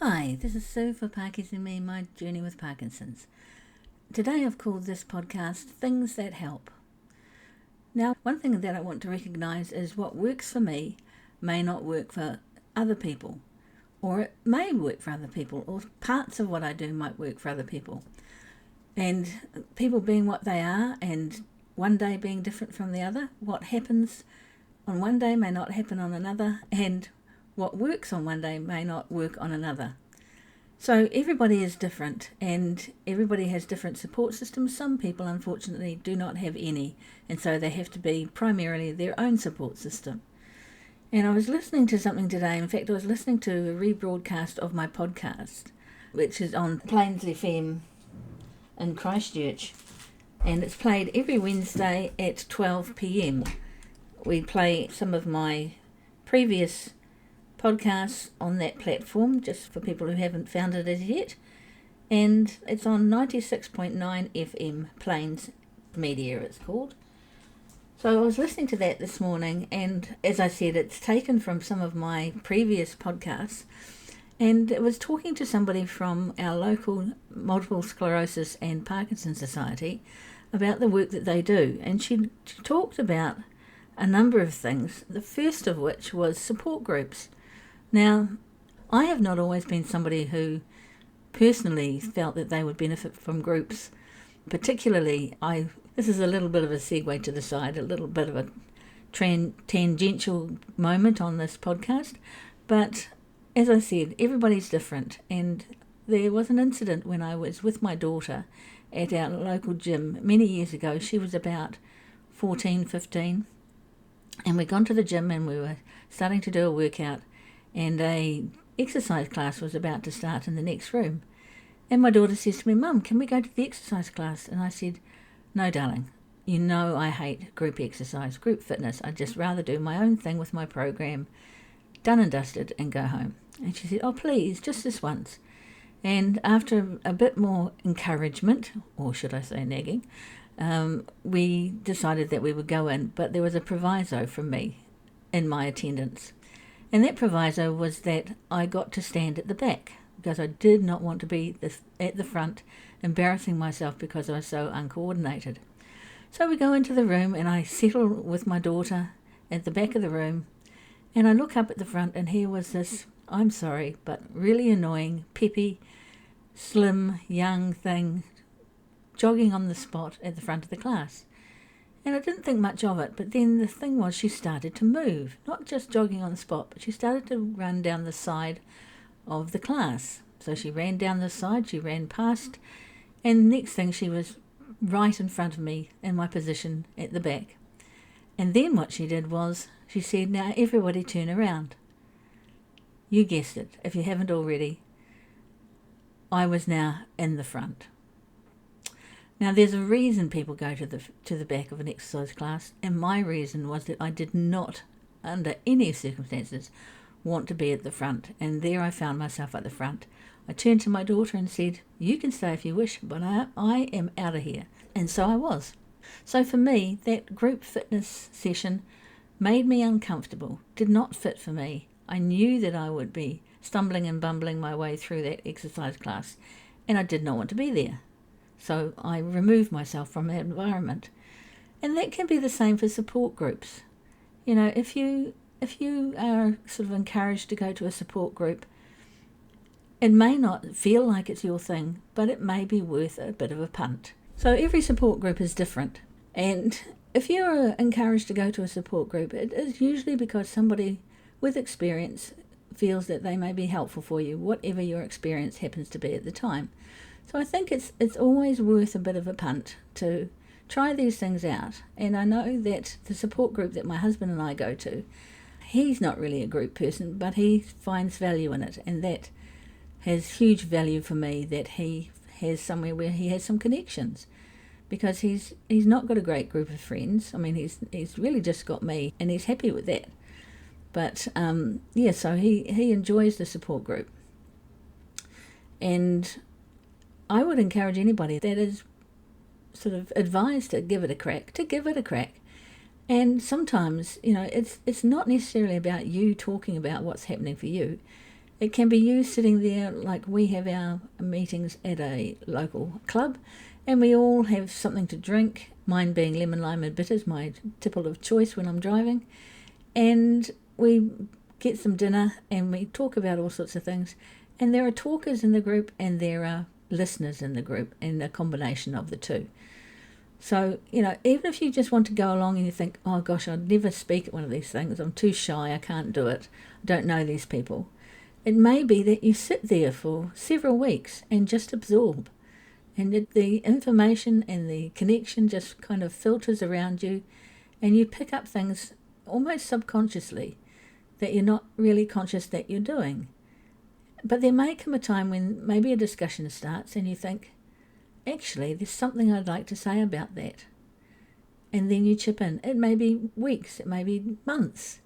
Hi, this is Sue for Parkies and Me, My Journey with Parkinson's. Today I've called this podcast Things That Help. Now, one thing that I want to recognise is what works for me may not work for other people, or it may work for other people, or parts of what I do might work for other people. And people being what they are, and one day being different from the other, what happens on one day may not happen on another, and what works on one day may not work on another. So everybody is different and everybody has different support systems. Some people unfortunately do not have any, and so they have to be primarily their own support system. And I was listening to something today. In fact, I was listening to a rebroadcast of my podcast, which is on Plains FM in Christchurch, and it's played every Wednesday at 12 p.m. We play some of my previous podcasts on that platform, just for people who haven't found it as yet, and it's on 96.9 FM, Plains Media it's called. So I was listening to that this morning, and as I said, it's taken from some of my previous podcasts, and it was talking to somebody from our local Multiple Sclerosis and Parkinson's Society about the work that they do, and she talked about a number of things, the first of which was support groups. Now, I have not always been somebody who personally felt that they would benefit from groups. Particularly, this is a little bit of a segue to the side, a little bit of a tangential moment on this podcast. But as I said, everybody's different. And there was an incident when I was with my daughter at our local gym many years ago. She was about 14, 15. And we'd gone to the gym and we were starting to do a workout, and a exercise class was about to start in the next room. And my daughter says to me, "Mum, can we go to the exercise class?" And I said, "No, darling, you know I hate group exercise, group fitness. I'd just rather do my own thing with my program, done and dusted, and go home." And she said, "Oh, please, just this once." And after a bit more encouragement, or should I say nagging, we decided that we would go in, but there was a proviso from me in my attendance. And that proviso was that I got to stand at the back, because I did not want to be at the front, embarrassing myself because I was so uncoordinated. So we go into the room, and I settle with my daughter at the back of the room, and I look up at the front, and here was this, I'm sorry, but really annoying, peppy, slim, young thing jogging on the spot at the front of the class. And I didn't think much of it, but then the thing was, she started to move, not just jogging on the spot, but she started to run down the side of the class. So she ran down the side, she ran past, and next thing she was right in front of me in my position at the back. And then what she did was, she said, "Now everybody turn around." You guessed it, if you haven't already, I was now in the front. Now, there's a reason people go to the back of an exercise class, and my reason was that I did not, under any circumstances, want to be at the front, and there I found myself at the front. I turned to my daughter and said, "You can stay if you wish, but I am out of here." And so I was. So for me, that group fitness session made me uncomfortable, did not fit for me. I knew that I would be stumbling and bumbling my way through that exercise class, and I did not want to be there. So I removed myself from that environment. And that can be the same for support groups. You know, if you are sort of encouraged to go to a support group, it may not feel like it's your thing, but it may be worth a bit of a punt. So every support group is different. And if you're encouraged to go to a support group, it is usually because somebody with experience feels that they may be helpful for you, whatever your experience happens to be at the time. So I think it's always worth a bit of a punt to try these things out. And I know that the support group that my husband and I go to, he's not really a group person, but he finds value in it. And that has huge value for me, that he has somewhere where he has some connections. Because he's not got a great group of friends. I mean, he's really just got me, and he's happy with that. But, so he enjoys the support group. And I would encourage anybody that is sort of advised to give it a crack. And sometimes, it's not necessarily about you talking about what's happening for you. It can be used sitting there, like we have our meetings at a local club, and we all have something to drink, mine being lemon, lime and bitters, my tipple of choice when I'm driving, and we get some dinner and we talk about all sorts of things. And there are talkers in the group and there are listeners in the group, and a combination of the two. So, even if you just want to go along and you think, oh gosh, I'd never speak at one of these things, I'm too shy, I can't do it, I don't know these people. It may be that you sit there for several weeks and just absorb, and the information and the connection just kind of filters around you, and you pick up things almost subconsciously that you're not really conscious that you're doing. But there may come a time when maybe a discussion starts and you think, actually, there's something I'd like to say about that. And then you chip in. It may be weeks, it may be months,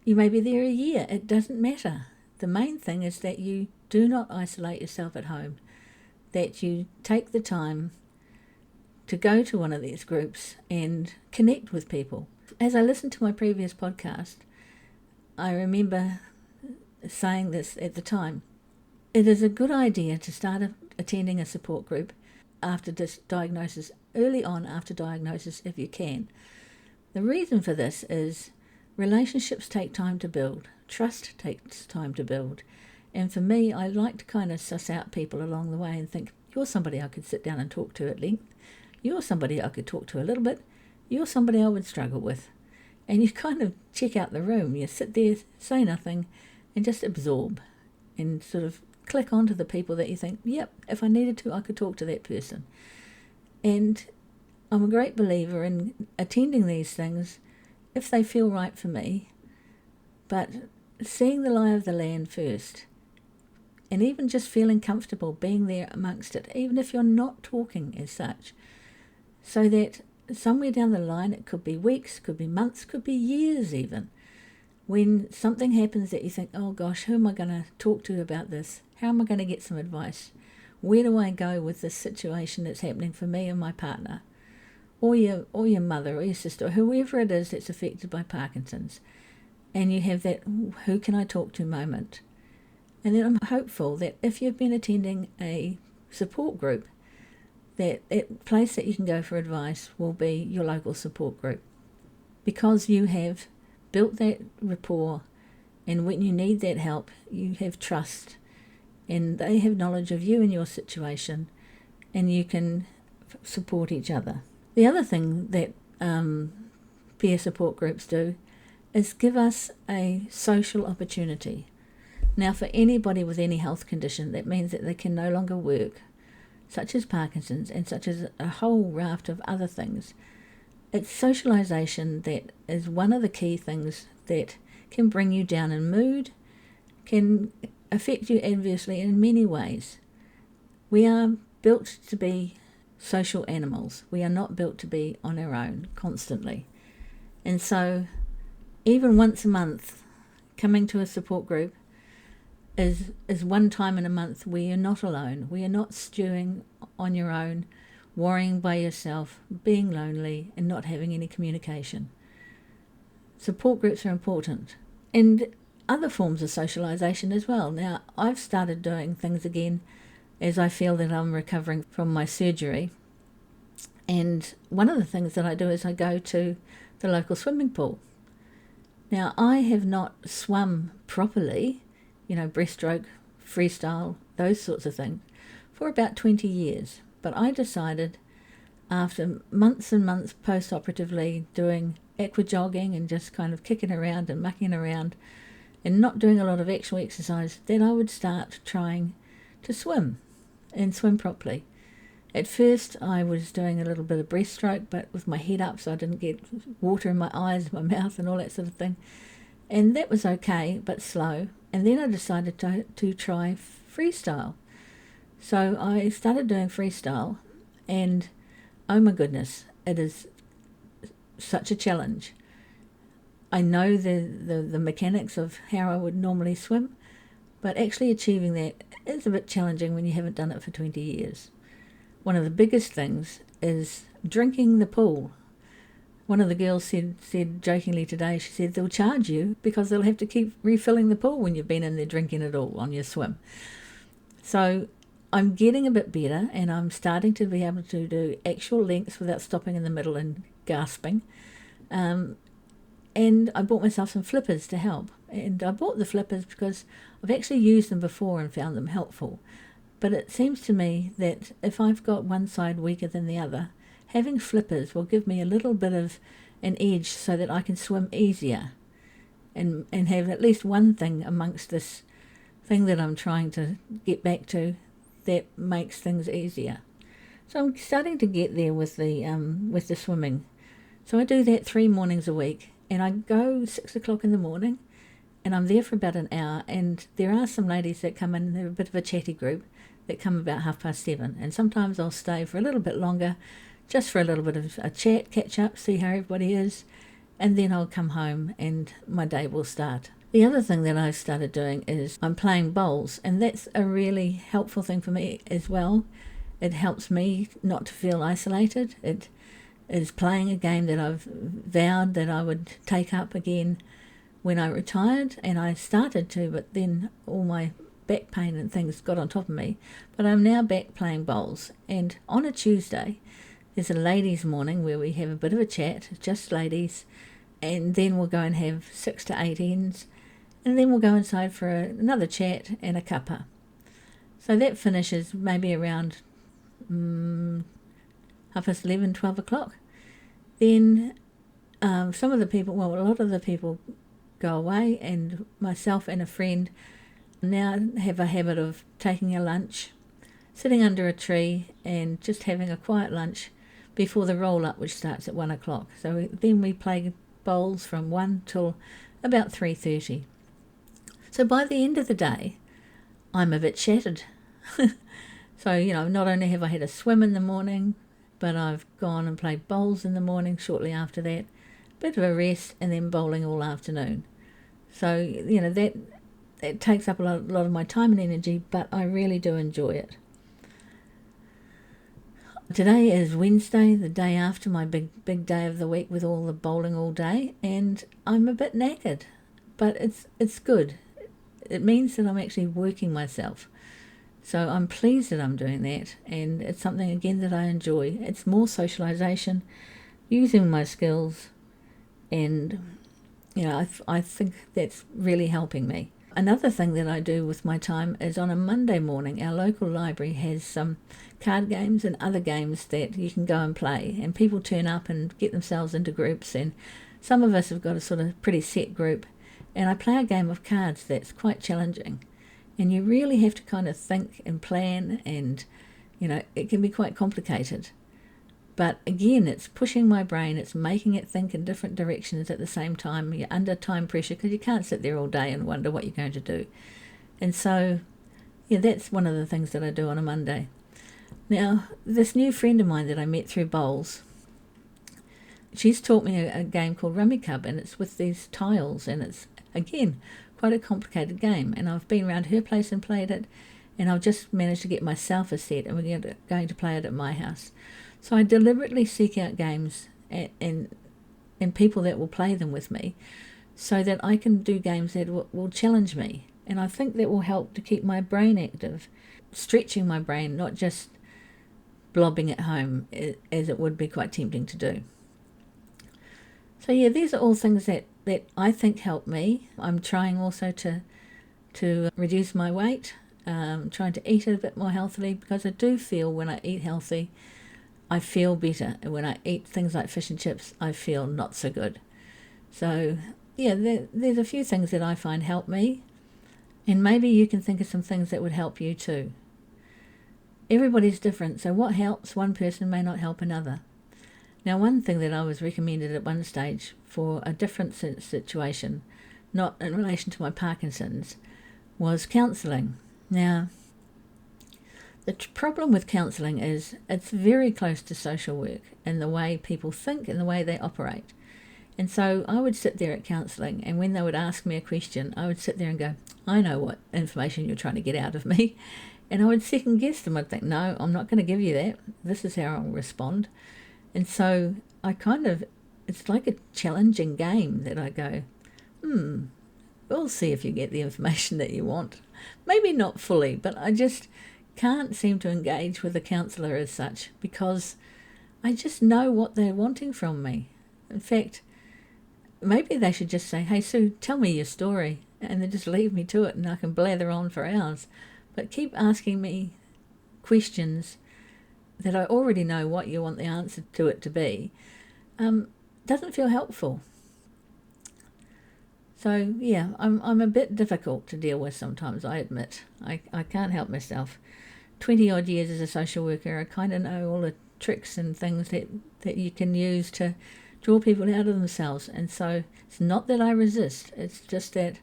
you may be there a year, it doesn't matter. The main thing is that you do not isolate yourself at home, that you take the time to go to one of these groups and connect with people. As I listened to my previous podcast, I remember saying this at the time. It is a good idea to start attending a support group after diagnosis, early on after diagnosis if you can. The reason for this is relationships take time to build. Trust takes time to build. And for me, I like to kind of suss out people along the way and think, you're somebody I could sit down and talk to at length. You're somebody I could talk to a little bit. You're somebody I would struggle with. And you kind of check out the room. You sit there, say nothing, and just absorb and sort of click onto the people that you think, yep, if I needed to, I could talk to that person. And I'm a great believer in attending these things if they feel right for me, but seeing the lie of the land first, and even just feeling comfortable being there amongst it, even if you're not talking as such, so that somewhere down the line, it could be weeks, could be months, could be years even, when something happens that you think, oh gosh, who am I going to talk to about this? How am I going to get some advice? Where do I go with this situation that's happening for me and my partner? Or your mother or your sister, or whoever it is that's affected by Parkinson's. And you have that, who can I talk to moment? And then I'm hopeful that if you've been attending a support group, that place that you can go for advice will be your local support group. Because you have built that rapport, and when you need that help, you have trust, and they have knowledge of you and your situation, and you can support each other. The other thing that peer support groups do is give us a social opportunity. Now, for anybody with any health condition, that means that they can no longer work, such as Parkinson's and such as a whole raft of other things. It's socialisation that is one of the key things that can bring you down in mood, can affect you adversely in many ways. We are built to be social animals. We are not built to be on our own constantly. And so even once a month, coming to a support group is one time in a month where you're not alone, where you're not stewing on your own, worrying by yourself, being lonely and not having any communication. Support groups are important. And other forms of socialisation as well. Now, I've started doing things again as I feel that I'm recovering from my surgery. And one of the things that I do is I go to the local swimming pool. Now, I have not swum properly, breaststroke, freestyle, those sorts of things, for about 20 years. But I decided, after months and months post-operatively doing aqua jogging and just kind of kicking around and mucking around and not doing a lot of actual exercise, that I would start trying to swim and swim properly. At first I was doing a little bit of breaststroke, but with my head up so I didn't get water in my eyes, my mouth and all that sort of thing. And that was okay, but slow. And then I decided to try freestyle. So I started doing freestyle, and oh my goodness, it is such a challenge. I know the mechanics of how I would normally swim, but actually achieving that is a bit challenging when you haven't done it for 20 years. One of the biggest things is drinking the pool. one of the girls said jokingly today, she said they'll charge you because they'll have to keep refilling the pool when you've been in there drinking it all on your swim. So I'm getting a bit better, and I'm starting to be able to do actual lengths without stopping in the middle and gasping. And I bought myself some flippers to help. And I bought the flippers because I've actually used them before and found them helpful. But it seems to me that if I've got one side weaker than the other, having flippers will give me a little bit of an edge so that I can swim easier and have at least one thing amongst this thing that I'm trying to get back to that makes things easier. So I'm starting to get there with the swimming. So I do that 3 mornings a week, and I go 6 o'clock in the morning, and I'm there for about an hour, and there are some ladies that come in, they're a bit of a chatty group, that come about 7:30, and sometimes I'll stay for a little bit longer, just for a little bit of a chat, catch up, see how everybody is, and then I'll come home and my day will start. The other thing that I've started doing is I'm playing bowls, and that's a really helpful thing for me as well. It helps me not to feel isolated. It is playing a game that I've vowed that I would take up again when I retired, and I started to, but then all my back pain and things got on top of me. But I'm now back playing bowls, and on a Tuesday there's a ladies' morning where we have a bit of a chat, just ladies, and then we'll go and have 6 to 8 ends, and then we'll go inside for another chat and a cuppa. So that finishes maybe around 11:30, 12 o'clock. Then some of the people, well, a lot of the people go away, and myself and a friend now have a habit of taking a lunch, sitting under a tree and just having a quiet lunch before the roll-up, which starts at 1 o'clock. So then we play bowls from 1 till about 3:30. So by the end of the day, I'm a bit shattered. So, not only have I had a swim in the morning, but I've gone and played bowls in the morning shortly after that, bit of a rest, and then bowling all afternoon. So, that takes up a lot of my time and energy, but I really do enjoy it. Today is Wednesday, the day after my big day of the week with all the bowling all day, and I'm a bit knackered, but it's good. It means that I'm actually working myself. So I'm pleased that I'm doing that, and it's something, again, that I enjoy. It's more socialisation, using my skills, and, I think that's really helping me. Another thing that I do with my time is on a Monday morning, our local library has some card games and other games that you can go and play, and people turn up and get themselves into groups, and some of us have got a sort of pretty set group, and I play a game of cards that's quite challenging. And you really have to kind of think and plan, and, it can be quite complicated. But again, it's pushing my brain, it's making it think in different directions at the same time. You're under time pressure because you can't sit there all day and wonder what you're going to do. And so, that's one of the things that I do on a Monday. Now, this new friend of mine that I met through bowls, she's taught me a game called Rummy Cub, and it's with these tiles, and it's, again, quite a complicated game, and I've been around her place and played it, and I've just managed to get myself a set, and we're going to play it at my house. So I deliberately seek out games and people that will play them with me, so that I can do games that will challenge me, and I think that will help to keep my brain active, stretching my brain, not just blobbing at home, as it would be quite tempting to do. So these are all things that I think help me. I'm trying also to reduce my weight, trying to eat a bit more healthily, because I do feel when I eat healthy, I feel better. And when I eat things like fish and chips, I feel not so good. So, there's a few things that I find help me, and maybe you can think of some things that would help you too. Everybody's different, so what helps one person may not help another. Now, one thing that I was recommended at one stage for a different situation, not in relation to my Parkinson's, was counselling. Now, the problem with counselling is it's very close to social work in the way people think and the way they operate. And so I would sit there at counselling, and when they would ask me a question, I would sit there and go, I know what information you're trying to get out of me. And I would second guess them. I'd think, no, I'm not going to give you that. This is how I'll respond. And so I kind of it's like a challenging game that I go, we'll see if you get the information that you want. Maybe not fully, but I just can't seem to engage with a counsellor as such because I just know what they're wanting from me. In fact, maybe they should just say, hey, Sue, tell me your story, and then just leave me to it and I can blather on for hours. But keep asking me questions that I already know what you want the answer to it to be. Doesn't feel helpful. So, yeah, I'm a bit difficult to deal with sometimes, I admit. I can't help myself. 20-odd years as a social worker, I kind of know all the tricks and things that you can use to draw people out of themselves. And so it's not that I resist, it's just that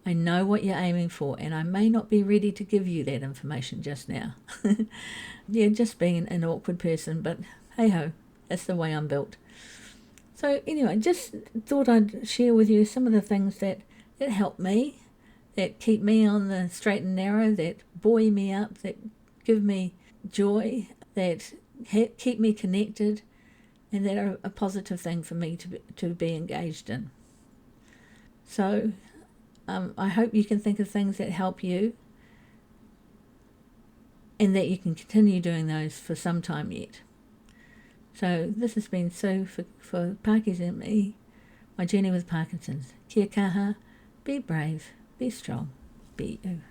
I know what you're aiming for, and I may not be ready to give you that information just now. Yeah, just being an awkward person, but hey-ho, that's the way I'm built. So anyway, just thought I'd share with you some of the things that help me, that keep me on the straight and narrow, that buoy me up, that give me joy, that keep me connected, and that are a positive thing for me to be engaged in. So I hope you can think of things that help you and that you can continue doing those for some time yet. So this has been Sue for Parkies and me, my journey with Parkinson's. Kia kaha, be brave, be strong, be you.